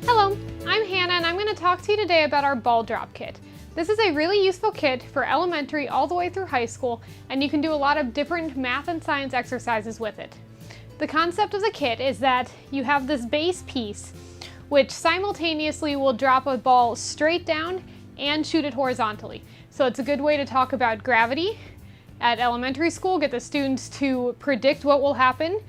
Hello, I'm Hannah and I'm going to talk to you today about our ball drop kit. This is a really useful kit for elementary all the way through high school, and you can do a lot of different math and science exercises with it. The concept of the kit is that you have this base piece which simultaneously will drop a ball straight down and shoot it horizontally. So it's a good way to talk about gravity at elementary school, get the students to predict what will happen,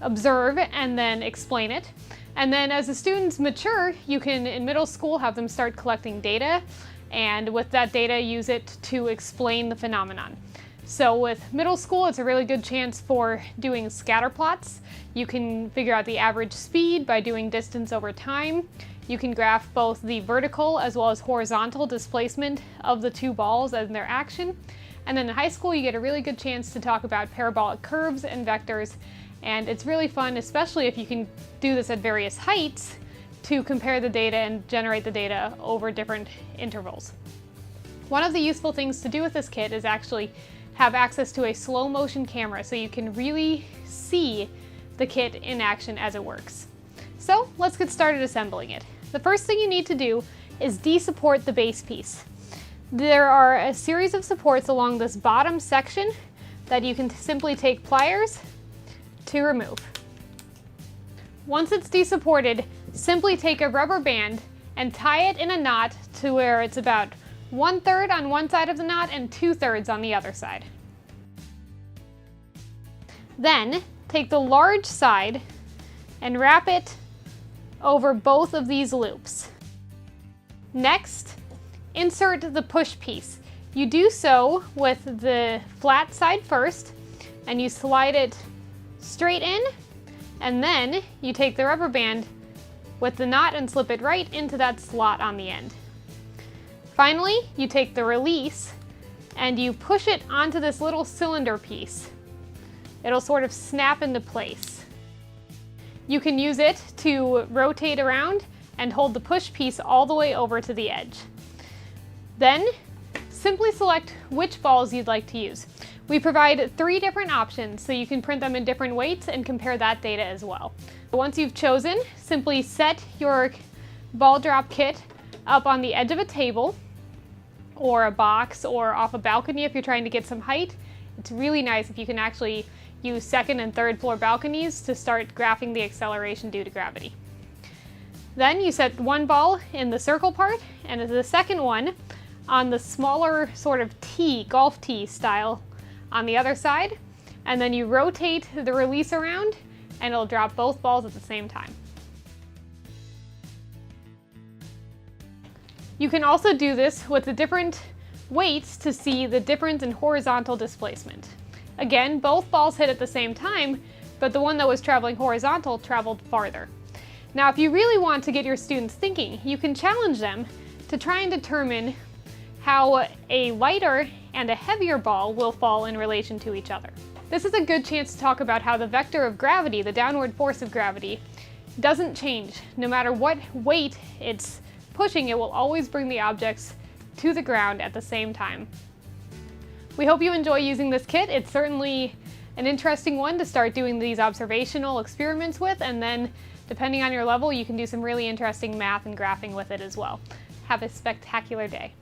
observe, and then explain it. And then as the students mature, you can, in middle school, have them start collecting data, and with that data, use it to explain the phenomenon. So with middle school, it's a really good chance for doing scatter plots. You can figure out the average speed by doing distance over time. You can graph both the vertical as well as horizontal displacement of the two balls and their action. And then in high school, you get a really good chance to talk about parabolic curves and vectors. And it's really fun, especially if you can do this at various heights, to compare the data and generate the data over different intervals. One of the useful things to do with this kit is actually have access to a slow motion camera so you can really see the kit in action as it works. So let's get started assembling it. The first thing you need to do is de-support the base piece. There are a series of supports along this bottom section that you can simply take pliers to remove. Once it's de-supported, simply take a rubber band and tie it in a knot to where it's about 1/3 on one side of the knot and 2/3 on the other side. Then take the large side and wrap it over both of these loops. Next, insert the push piece. You do so with the flat side first, and you slide it straight in, and then you take the rubber band with the knot and slip it right into that slot on the end. Finally, you take the release and you push it onto this little cylinder piece. It'll sort of snap into place. You can use it to rotate around and hold the push piece all the way over to the edge. Then, simply select which balls you'd like to use. We provide 3 different options, so you can print them in different weights and compare that data as well. Once you've chosen, simply set your ball drop kit up on the edge of a table or a box or off a balcony if you're trying to get some height. It's really nice if you can actually use 2nd and 3rd floor balconies to start graphing the acceleration due to gravity. Then you set one ball in the circle part and the second one on the smaller sort of tee, golf tee style on the other side, and then you rotate the release around and it'll drop both balls at the same time. You can also do this with the different weights to see the difference in horizontal displacement. Again, both balls hit at the same time, but the one that was traveling horizontal traveled farther. Now, if you really want to get your students thinking, you can challenge them to try and determine how a lighter and a heavier ball will fall in relation to each other. This is a good chance to talk about how the vector of gravity, the downward force of gravity, doesn't change. No matter what weight it's pushing, it will always bring the objects to the ground at the same time. We hope you enjoy using this kit. It's certainly an interesting one to start doing these observational experiments with, and then depending on your level, you can do some really interesting math and graphing with it as well. Have a spectacular day.